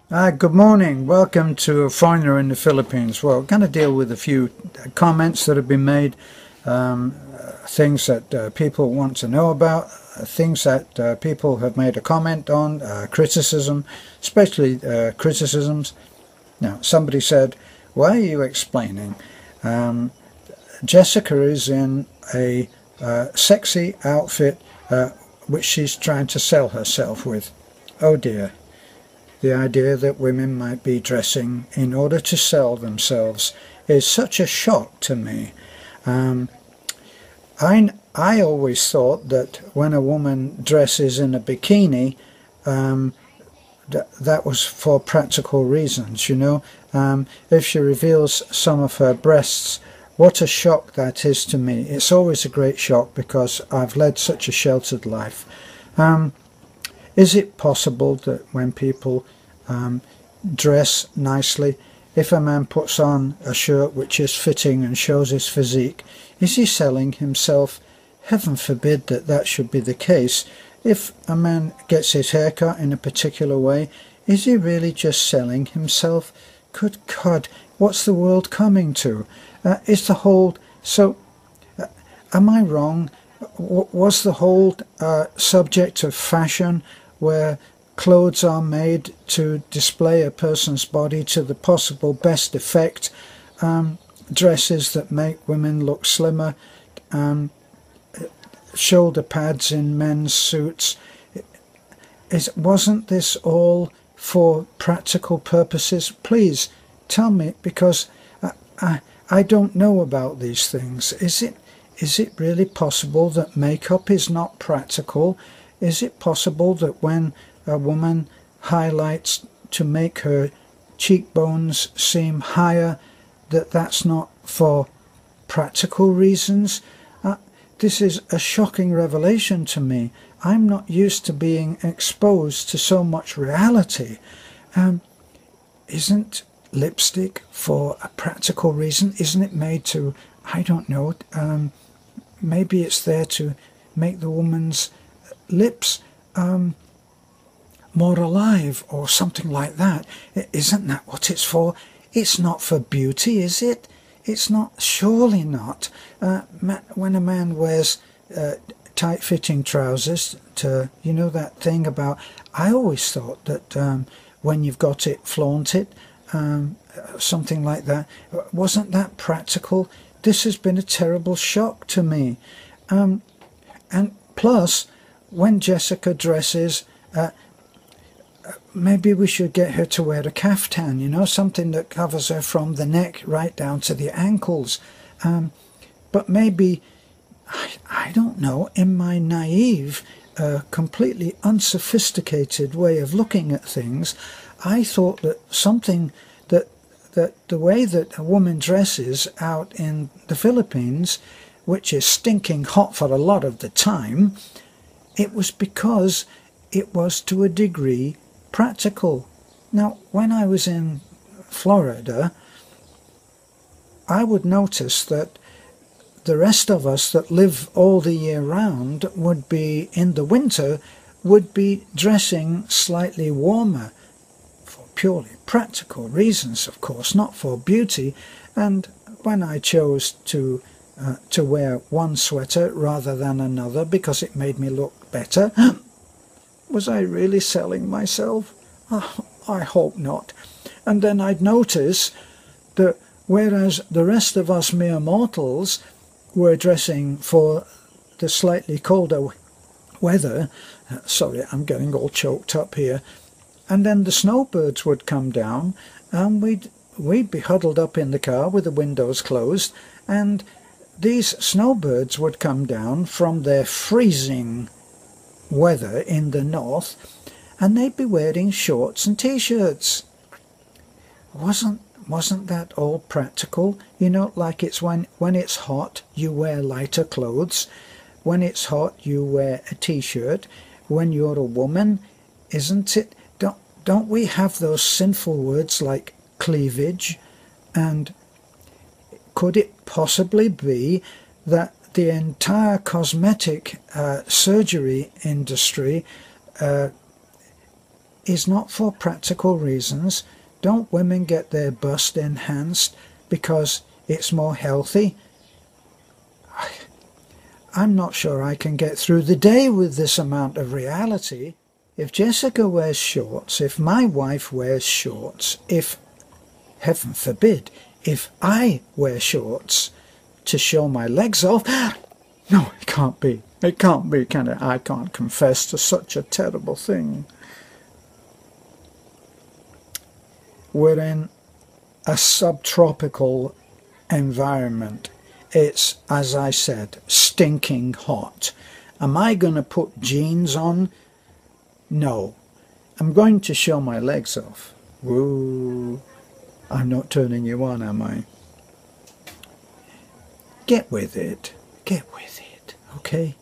Good morning. Welcome to Foreigner in the Philippines. Well, we're going to deal with a few comments that have been made, things that people want to know about, things that people have made a comment on, criticism, especially criticisms. Now, somebody said, why are you explaining? Jessica is in a sexy outfit which she's trying to sell herself with. Oh dear. The idea that women might be dressing in order to sell themselves is such a shock to me. I always thought that when a woman dresses in a bikini, that was for practical reasons, you know. If she reveals some of her breasts, what a shock that is to me. It's always a great shock because I've led such a sheltered life. Is it possible that when people dress nicely, if a man puts on a shirt which is fitting and shows his physique, is he selling himself? Heaven forbid that that should be the case. If a man gets his hair cut in a particular way, is he really just selling himself? Good God, what's the world coming to? Is the whole... am I wrong? Was the whole subject of fashion where clothes are made to display a person's body to the possible best effect, dresses that make women look slimmer, shoulder pads in men's suits? Wasn't this all for practical purposes? Please tell me, because I don't know about these things. Is it really possible that makeup is not practical? Is it possible that when a woman highlights to make her cheekbones seem higher, that's not for practical reasons? This is a shocking revelation to me. I'm not used to being exposed to so much reality. Isn't lipstick for a practical reason? Isn't it made to, I don't know, maybe it's there to make the woman's lips more alive or something like that. Isn't that what it's for? It's not for beauty, is it? It's not, surely not. When a man wears tight-fitting trousers, you know that thing about, I always thought that when you've got it, flaunt it, something like that. Wasn't that practical? This has been a terrible shock to me. And plus, when Jessica dresses, maybe we should get her to wear a kaftan, you know, something that covers her from the neck right down to the ankles. But maybe, I don't know, in my naive, completely unsophisticated way of looking at things, I thought that something that the way that a woman dresses out in the Philippines, which is stinking hot for a lot of the time, it was because it was to a degree practical. Now, when I was in Florida, I would notice that the rest of us that live all the year round would be, in the winter, would be dressing slightly warmer for purely practical reasons, of course, not for beauty. And when I chose to wear one sweater rather than another because it made me look better, was I really selling myself? Oh, I hope not. And then I'd notice that whereas the rest of us mere mortals were dressing for the slightly colder weather, sorry, I'm getting all choked up here, and then the snowbirds would come down and we'd be huddled up in the car with the windows closed, and these snowbirds would come down from their freezing weather in the north, and they'd be wearing shorts and t-shirts. Wasn't that all practical? You know, like it's when it's hot you wear lighter clothes, when it's hot you wear a t-shirt. When you're a woman, isn't it? Don't we have those sinful words like cleavage? And could it possibly be that the entire cosmetic surgery industry is not for practical reasons. Don't women get their bust enhanced because it's more healthy? I'm not sure I can get through the day with this amount of reality. If Jessica wears shorts, if my wife wears shorts, if, heaven forbid, if I wear shorts to show my legs off, no, it can't be. It can't be, can it? I can't confess to such a terrible thing. We're in a subtropical environment. It's, as I said, stinking hot. Am I going to put jeans on? No. I'm going to show my legs off. Woo. I'm not turning you on, am I? Get with it. Get with it, okay?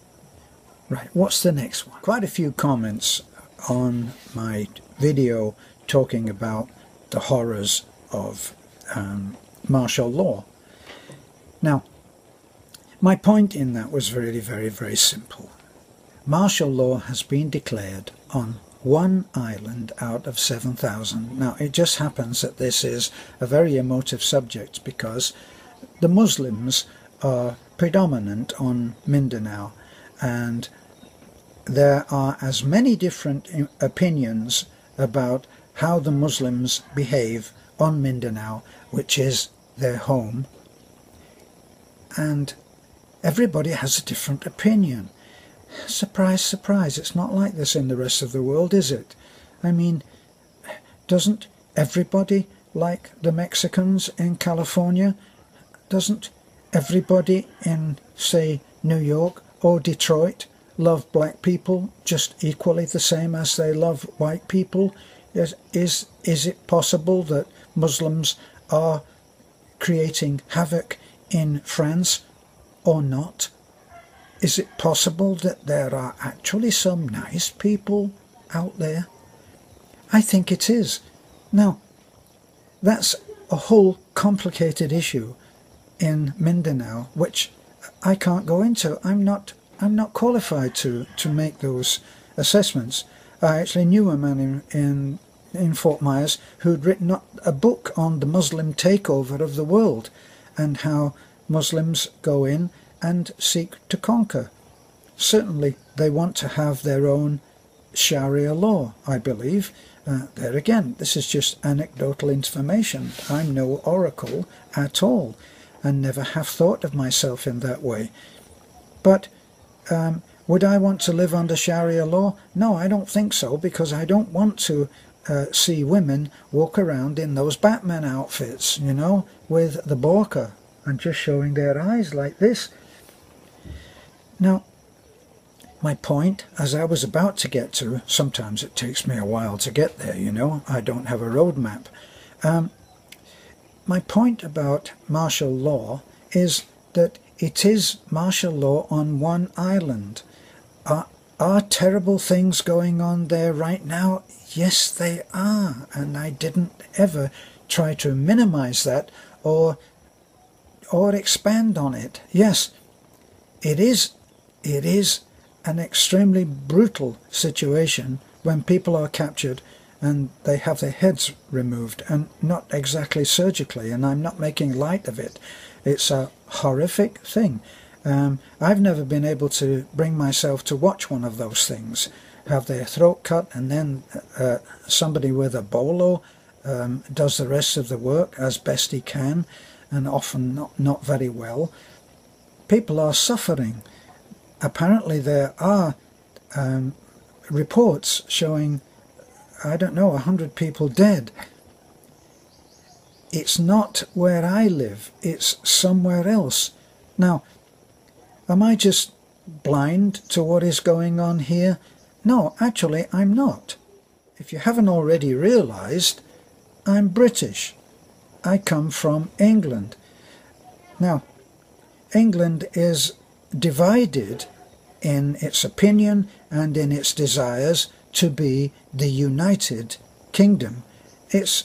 Right, what's the next one? Quite a few comments on my video talking about the horrors of martial law. Now, my point in that was really very, very simple. Martial law has been declared on one island out of 7,000. Now, it just happens that this is a very emotive subject because the Muslims are predominant on Mindanao, and there are as many different opinions about how the Muslims behave on Mindanao, which is their home, and everybody has a different opinion. Surprise, surprise, it's not like this in the rest of the world, is it? I mean, doesn't everybody like the Mexicans in California? Doesn't everybody in, say, New York or Detroit love black people just equally the same as they love white people? Is it possible that Muslims are creating havoc in France or not? Is it possible that there are actually some nice people out there? I think it is. Now, that's a whole complicated issue in Mindanao, which I can't go into. I'm not qualified to make those assessments. I actually knew a man in Fort Myers who'd written a book on the Muslim takeover of the world and how Muslims go in and seek to conquer. Certainly they want to have their own Sharia law, I believe. There again, this is just anecdotal information. I'm no oracle at all and never have thought of myself in that way. But would I want to live under Sharia law? No, I don't think so, because I don't want to see women walk around in those Batman outfits, you know, with the burqa and just showing their eyes like this. Now, my point, as I was about to get to, sometimes it takes me a while to get there, you know, I don't have a roadmap. My point about martial law is that it is martial law on one island. Are terrible things going on there right now? Yes, they are, and I didn't ever try to minimize that or expand on it. Yes, it is an extremely brutal situation when people are captured and they have their heads removed, and not exactly surgically, and I'm not making light of it. It's a horrific thing. I've never been able to bring myself to watch one of those things. Have their throat cut, and then somebody with a bolo does the rest of the work as best he can, and often not very well. People are suffering. Apparently there are reports showing, I don't know, 100 people dead. It's not where I live, it's somewhere else. Now, am I just blind to what is going on here? No, actually I'm not. If you haven't already realized, I'm British. I come from England. Now, England is divided in its opinion and in its desires to be the United Kingdom. It's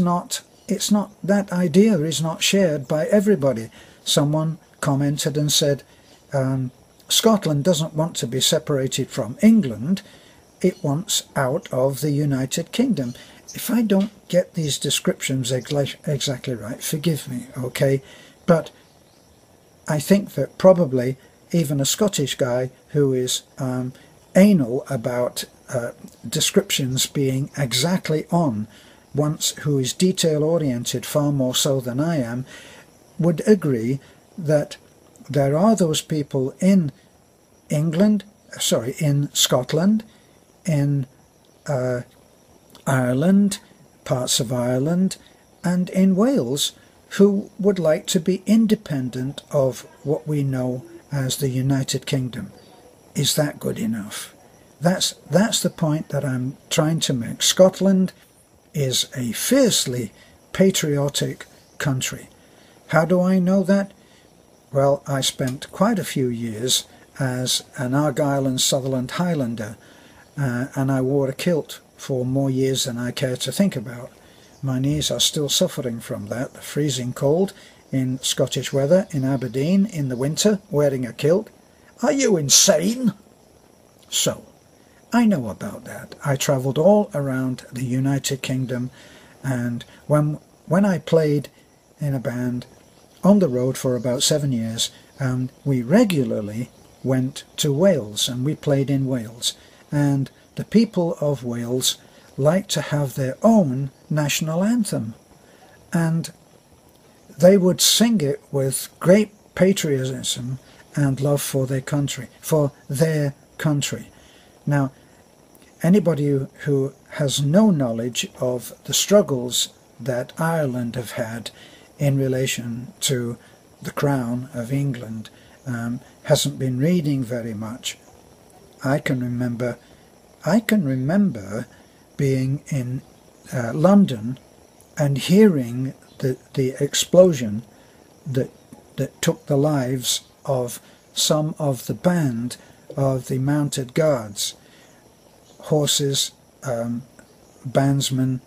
not that idea is not shared by everybody. Someone commented and said, Scotland doesn't want to be separated from England. it wants out of the United Kingdom. If I don't get these descriptions exactly right, forgive me, okay? But I think that probably even a Scottish guy who is anal about descriptions being exactly on, who is detail-oriented far more so than I am, would agree that there are those people in in Scotland, in Ireland, parts of Ireland, and in Wales, who would like to be independent of what we know as the United Kingdom. Is that good enough? That's the point that I'm trying to make. Scotland is a fiercely patriotic country. How do I know that? Well, I spent quite a few years as an Argyll and Sutherland Highlander, and I wore a kilt for more years than I care to think about. My knees are still suffering from that. The freezing cold in Scottish weather, in Aberdeen, in the winter, wearing a kilt. Are you insane? So, I know about that. I travelled all around the United Kingdom, and when I played in a band on the road for about 7 years, we regularly went to Wales, and we played in Wales. And the people of Wales like to have their own national anthem, and they would sing it with great patriotism and love for their country, Now, anybody who has no knowledge of the struggles that Ireland have had in relation to the Crown of England hasn't been reading very much. I can remember being in London and hearing the explosion that took the lives of some of the band of the mounted guards, horses, bandsmen,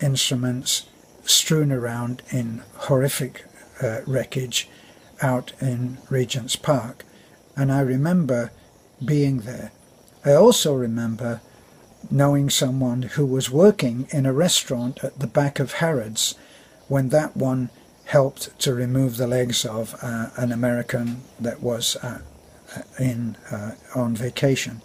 instruments strewn around in horrific wreckage out in Regent's Park. And I remember being there. I also remember knowing someone who was working in a restaurant at the back of Harrods when that one helped to remove the legs of an American that was on vacation.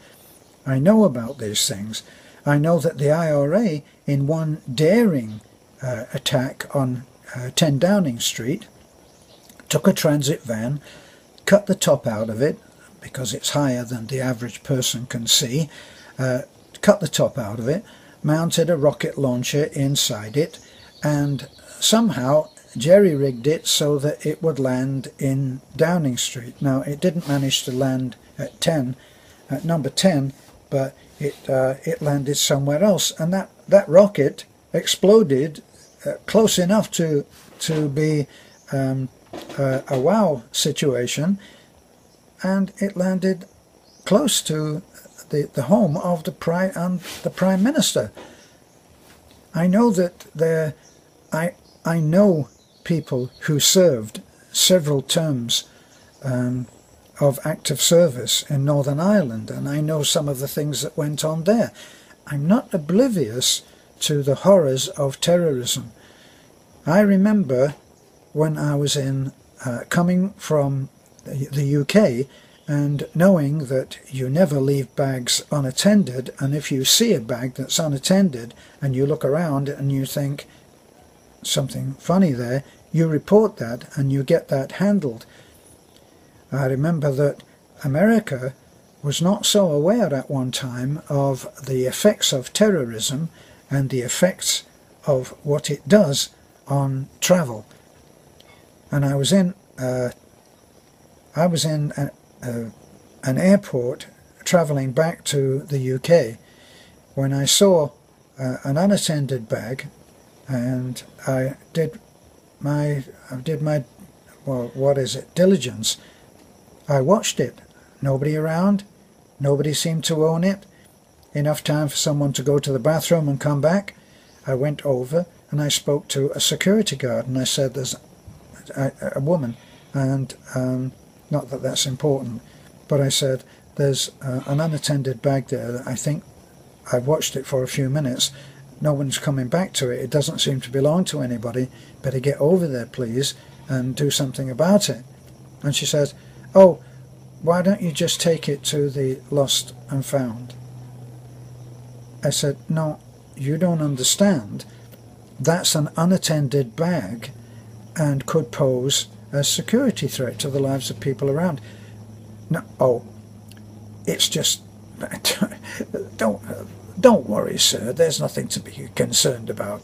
I know about these things. I know that the IRA, in one daring attack on 10 Downing Street, took a transit van, cut the top out of it, because it's higher than the average person can see, cut the top out of it, mounted a rocket launcher inside it, and somehow jerry-rigged it so that it would land in Downing Street. Now, it didn't manage to land at number 10, but it landed somewhere else, and that rocket exploded close enough to be a wow situation, and it landed close to the home of the Prime Minister. I know that I know people who served several terms of active service in Northern Ireland, and I know some of the things that went on there. I'm not oblivious to the horrors of terrorism. I remember when I was coming from the UK and knowing that you never leave bags unattended, and if you see a bag that's unattended and you look around and you think something funny there, you report that and you get that handled. I remember that America was not so aware at one time of the effects of terrorism and the effects of what it does on travel. And I was in an airport travelling back to the UK when I saw an unattended bag, and I did my well, what is it, diligence. I watched it. Nobody around. Nobody seemed to own it. Enough time for someone to go to the bathroom and come back. I went over and I spoke to a security guard, and I said, there's a woman, and not that that's important, but I said, there's an unattended bag there that I think I've watched it for a few minutes. No one's coming back to it. It doesn't seem to belong to anybody. Better get over there, please, and do something about it. And she says, oh, why don't you just take it to the lost and found? I said, no, you don't understand. That's an unattended bag and could pose a security threat to the lives of people around. No, oh, it's just, don't worry, sir, there's nothing to be concerned about.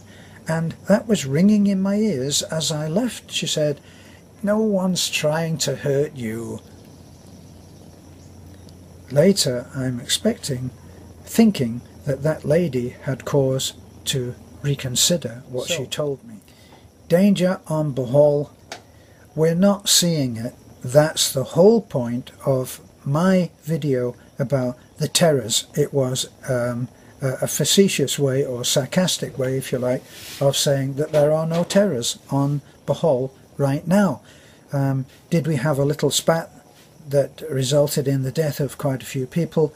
And that was ringing in my ears as I left. She said, no one's trying to hurt you. Later, I'm thinking that that lady had cause to reconsider what she told me. Danger on Bohol. We're not seeing it. That's the whole point of my video about the terrors. It was a facetious way, or sarcastic way if you like, of saying that there are no terrors on Bohol right now. Did we have a little spat that resulted in the death of quite a few people,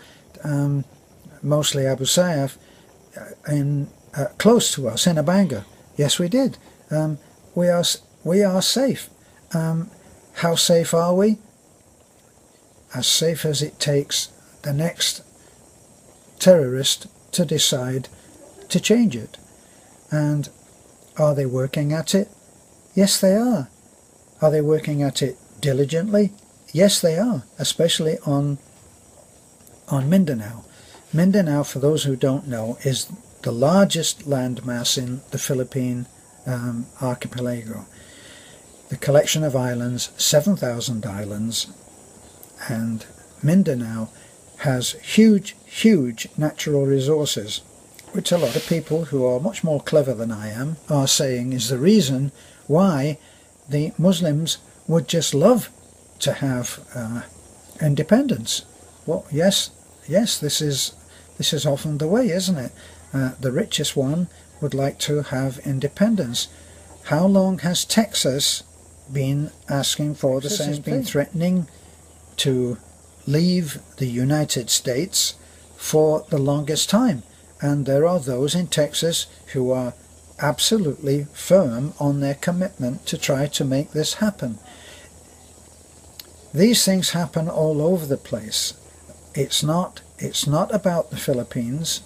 mostly Abu Sayyaf, close to us in a Bangor? Yes, we did. We are safe. How safe are we? As safe as it takes the next terrorist to decide to change it. And are they working at it? Yes, they are. Are they working at it diligently? Yes, they are, especially on Mindanao. Mindanao, for those who don't know, is the largest landmass in the Philippine archipelago. The collection of islands, 7,000 islands, and Mindanao has huge, huge natural resources, which a lot of people who are much more clever than I am are saying is the reason why the Muslims would just love to have independence. Well, yes, this is often the way, isn't it? The richest one would like to have independence. How long has Texas been asking for the same thing? Been threatening to leave the United States for the longest time, and there are those in Texas who are absolutely firm on their commitment to try to make this happen. These things happen all over the place. It's not about the Philippines.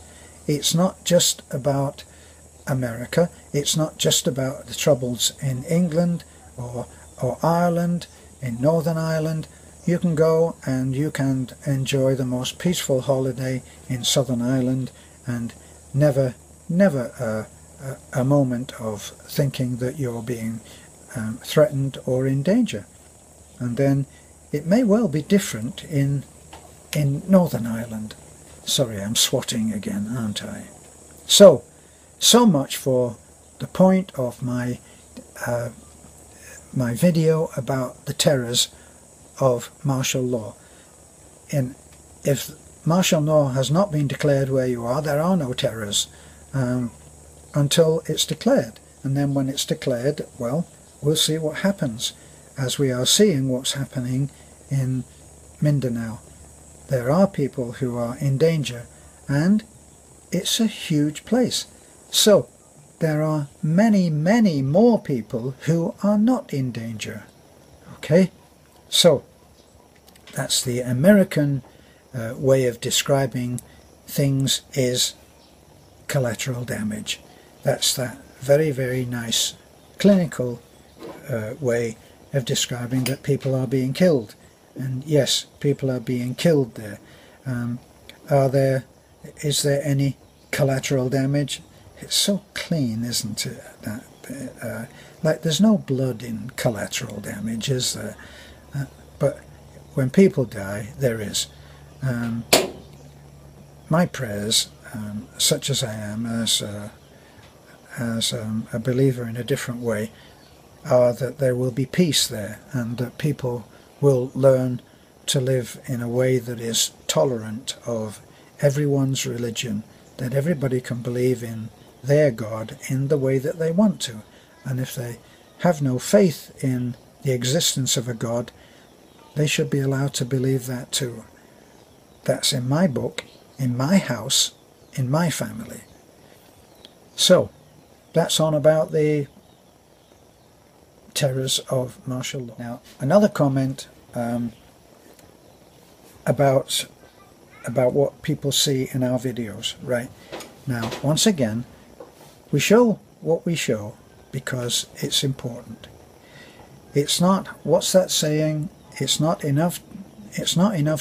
It's not just about America. It's not just about the troubles in England or Ireland, in Northern Ireland. You can go and you can enjoy the most peaceful holiday in Southern Ireland and never a moment of thinking that you're being threatened or in danger. And then it may well be different in Northern Ireland. Sorry, I'm swatting again, aren't I? So much for the point of my my video about the terrors of martial law. And if martial law has not been declared where you are, there are no terrors until it's declared. And then when it's declared, well, we'll see what happens, as we are seeing what's happening in Mindanao. There are people who are in danger, and it's a huge place. So there are many, many more people who are not in danger. Okay? So that's the American way of describing things, is collateral damage. That's that very, very nice clinical way of describing that people are being killed. And yes, people are being killed there. Is there any collateral damage? It's so clean, isn't it? Like there's no blood in collateral damage, is there? But when people die, there is. My prayers, such as I am, as a believer in a different way, are that there will be peace there, and that people will learn to live in a way that is tolerant of everyone's religion, that everybody can believe in their God in the way that they want to. And if they have no faith in the existence of a God, they should be allowed to believe that too. That's in my book, in my house, in my family. So that's on about the terrors of martial law. Now, another comment about what people see in our videos, right? Now, once again, we show what we show because it's important. It's not, what's that saying? It's not enough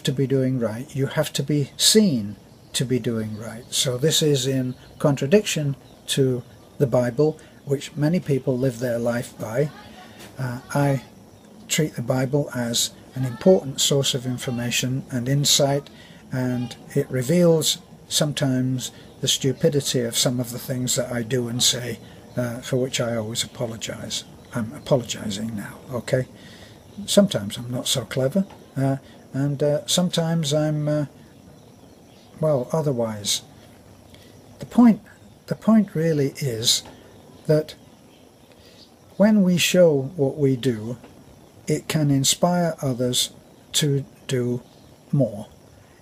to be doing right. You have to be seen to be doing right. So this is in contradiction to the Bible, which many people live their life by. I treat the Bible as an important source of information and insight, and it reveals sometimes the stupidity of some of the things that I do and say, for which I always apologize. I'm apologizing now, okay? Sometimes I'm not so clever, and sometimes I'm, well, otherwise. The point really is that when we show what we do, it can inspire others to do more.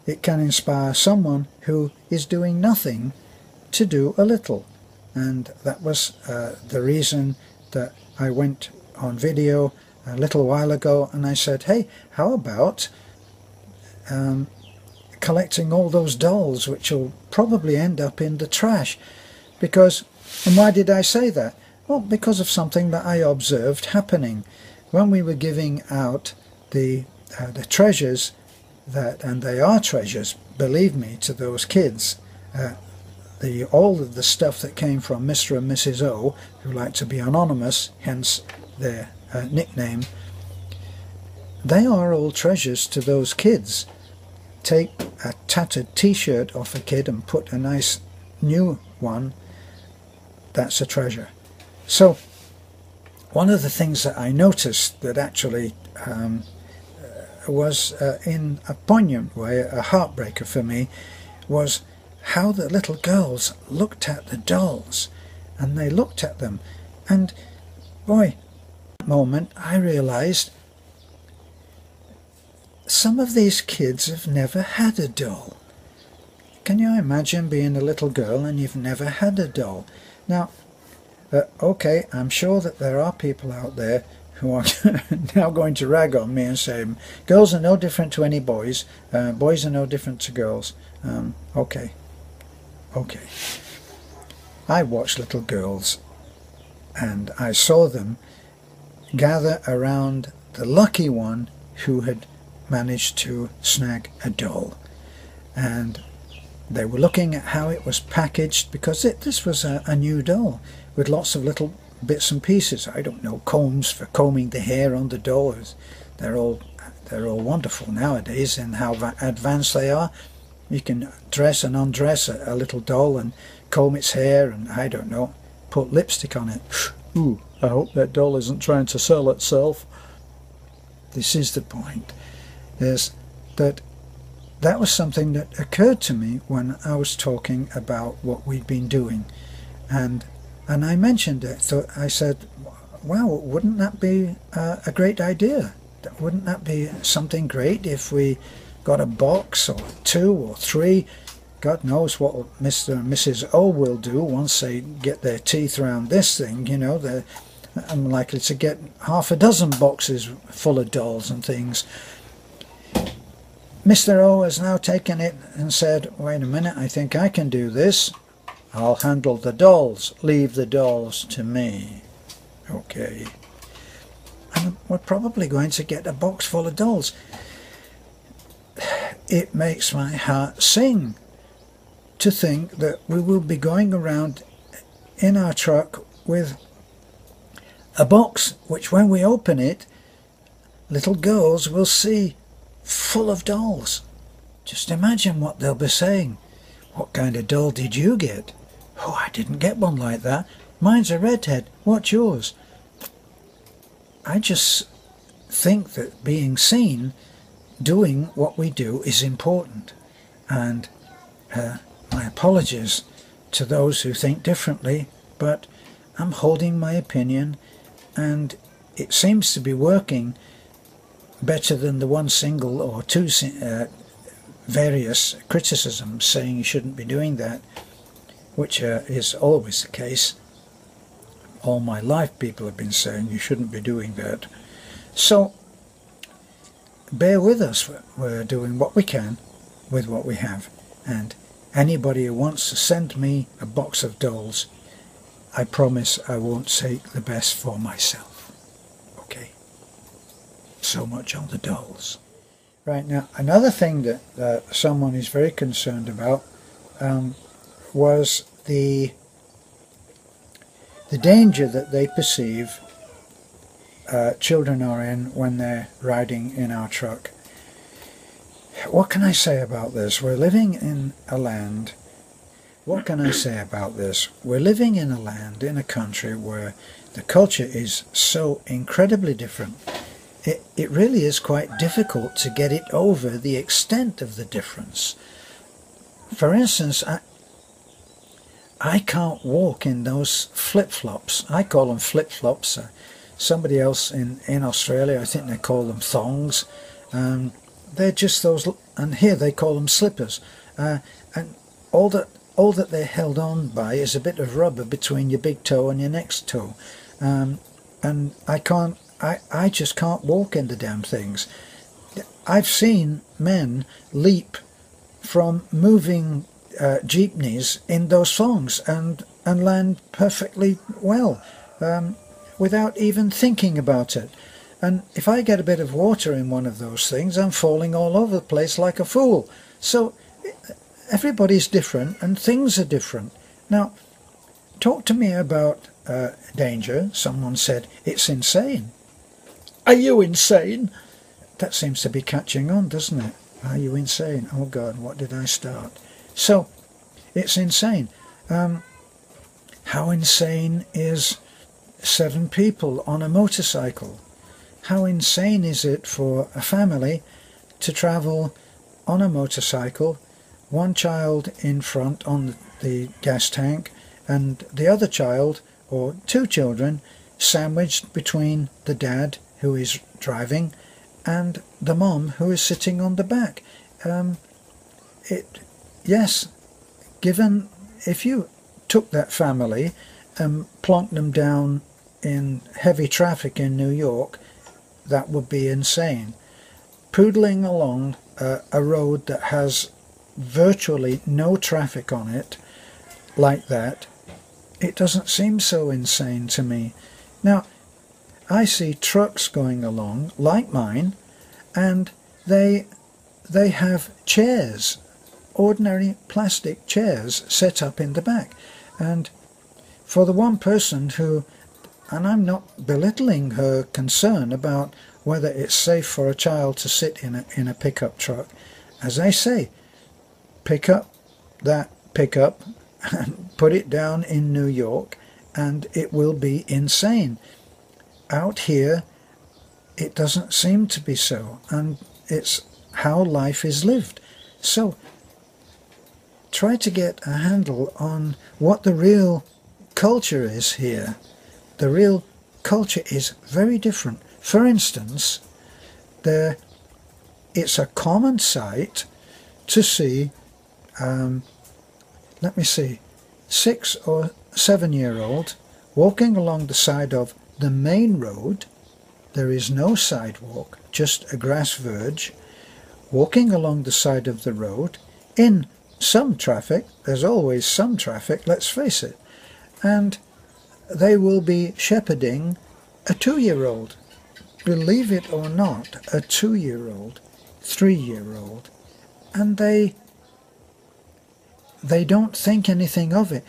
It can inspire someone who is doing nothing to do a little. And that was the reason that I went on video a little while ago and I said, hey, how about collecting all those dolls which will probably end up in the trash? Because, and why did I say that? Well, because of something that I observed happening. When we were giving out the treasures, and they are treasures, believe me, to those kids, all of the stuff that came from Mr. and Mrs. O, who like to be anonymous, hence their nickname, they are all treasures to those kids. Take a tattered t-shirt off a kid and put a nice new one, that's a treasure. So one of the things that I noticed that actually was in a poignant way, a heartbreaker for me, was how the little girls looked at the dolls, and they looked at them, and boy, at that moment I realized some of these kids have never had a doll. Can you imagine being a little girl and you've never had a doll? Now, okay, I'm sure that there are people out there who are now going to rag on me and say, girls are no different to any boys, boys are no different to girls. Okay. I watched little girls and I saw them gather around the lucky one who had managed to snag a doll. And they were looking at how it was packaged, because this was a new doll with lots of little bits and pieces. I don't know, combs for combing the hair on the dolls. They're all wonderful nowadays in how advanced they are. You can dress and undress a little doll and comb its hair and, I don't know, put lipstick on it. Ooh, I hope that doll isn't trying to sell itself. This is the point, is that that was something that occurred to me when I was talking about what we'd been doing. And I mentioned it. So I said, wow, wouldn't that be a great idea? Wouldn't that be something great if we got a box or 2 or 3? God knows what Mr. and Mrs. O will do once they get their teeth around this thing. You know, I'm likely to get half a dozen boxes full of dolls and things. Mr. O has now taken it and said, wait a minute, I think I can do this. I'll handle the dolls. Leave the dolls to me. Okay. And we're probably going to get a box full of dolls. It makes my heart sing to think that we will be going around in our truck with a box which, when we open it, little girls will see full of dolls. Just imagine what they'll be saying. What kind of doll did you get? Oh, I didn't get one like that. Mine's a redhead. What's yours? I just think that being seen, doing what we do, is important. And my apologies to those who think differently, but I'm holding my opinion, and it seems to be working better than the one single or two various criticisms saying you shouldn't be doing that, which is always the case. All my life people have been saying you shouldn't be doing that. So bear with us. We're doing what we can with what we have, and anybody who wants to send me a box of dolls, I promise I won't take the best for myself. Okay? So much on the dolls. Right, now another thing that someone is very concerned about was the danger that they perceive children are in when they're riding in our truck. What can I say about this? We're living in a land, what can I say about this? We're living in a land, in a country where the culture is so incredibly different. It really is quite difficult to get it over the extent of the difference. For instance, I can't walk in those flip-flops. I call them flip-flops. Somebody else in Australia, I think they call them thongs. They're just those, and here they call them slippers. And all that they're held on by is a bit of rubber between your big toe and your next toe. And I just can't walk in the damn things. I've seen men leap from moving jeepneys in those thongs and land perfectly well without even thinking about it. And if I get a bit of water in one of those things, I'm falling all over the place like a fool. So everybody's different and things are different. Now, talk to me about danger. Someone said, it's insane. Are you insane? That seems to be catching on, doesn't it? Are you insane? Oh God, what did I start? So, it's insane. How insane is 7 people on a motorcycle? How insane is it for a family to travel on a motorcycle, one child in front on the gas tank, and the other child, or 2 children, sandwiched between the dad, who is driving, and the mom, who is sitting on the back? Yes, given, if you took that family and plonked them down in heavy traffic in New York, that would be insane. Poodling along a road that has virtually no traffic on it like that, it doesn't seem so insane to me. Now, I see trucks going along like mine, and they have chairs, ordinary plastic chairs set up in the back. And for the one person who, and I'm not belittling her concern about whether it's safe for a child to sit in a pickup truck, as I say, pick up that pickup and put it down in New York and it will be insane. Out here it doesn't seem to be so, and it's how life is lived. So try to get a handle on what the real culture is here. The real culture is very different. For instance, it's a common sight to see, let me see, 6 or 7-year-old walking along the side of the main road. There is no sidewalk, just a grass verge, walking along the side of the road in some traffic. There's always some traffic, let's face it. And they will be shepherding a 2-year-old. Believe it or not, a 2-year-old, 3-year-old. And they don't think anything of it.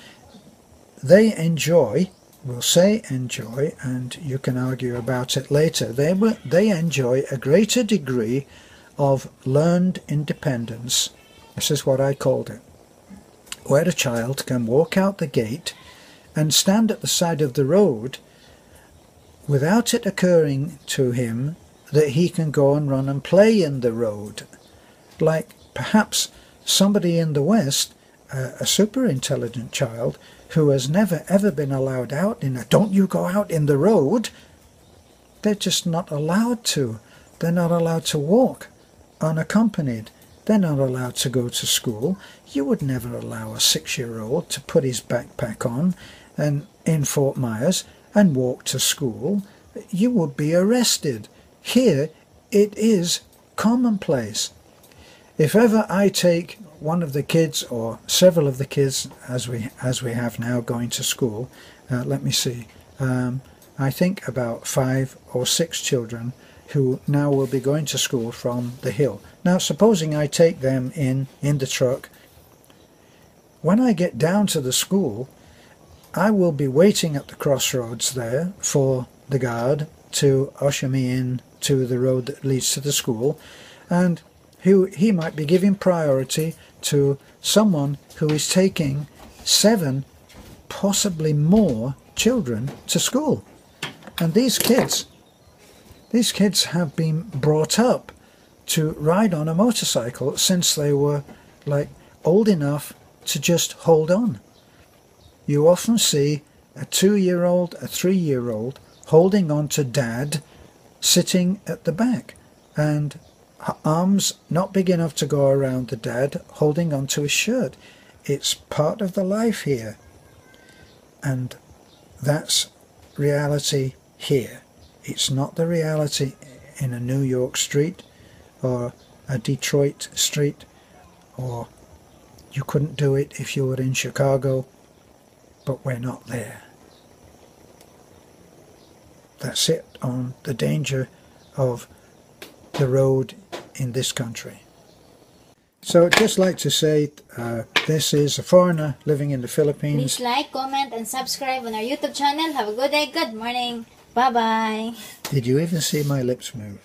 They enjoy, we'll say enjoy, and you can argue about it later, they enjoy a greater degree of learned independence. This is what I called it. Where a child can walk out the gate and stand at the side of the road without it occurring to him that he can go and run and play in the road. Like perhaps somebody in the West, a super intelligent child who has never ever been allowed out in a, don't you go out in the road, they're just not allowed to. They're not allowed to walk unaccompanied. They're not allowed to go to school. You would never allow a 6-year-old to put his backpack on and in Fort Myers and walk to school. You would be arrested. Here it is commonplace. If ever I take one of the kids or several of the kids as we have now going to school, let me see, I think about 5 or 6 children who now will be going to school from the hill. Now supposing I take them in the truck, when I get down to the school I will be waiting at the crossroads there for the guard to usher me in to the road that leads to the school, and he might be giving priority to someone who is taking 7, possibly more children to school. And these kids have been brought up to ride on a motorcycle since they were like old enough to just hold on. You often see a 2-year-old, a 3-year-old holding on to dad sitting at the back, and arms not big enough to go around the dad, holding on to his shirt. It's part of the life here, and that's reality here. It's not the reality in a New York street or a Detroit street, or you couldn't do it if you were in Chicago, but we're not there. That's it on the danger of the road in this country. So I'd just like to say this is a foreigner living in the Philippines. Please like, comment, and subscribe on our YouTube channel. Have a good day, good morning. Bye-bye. Did you even see my lips move?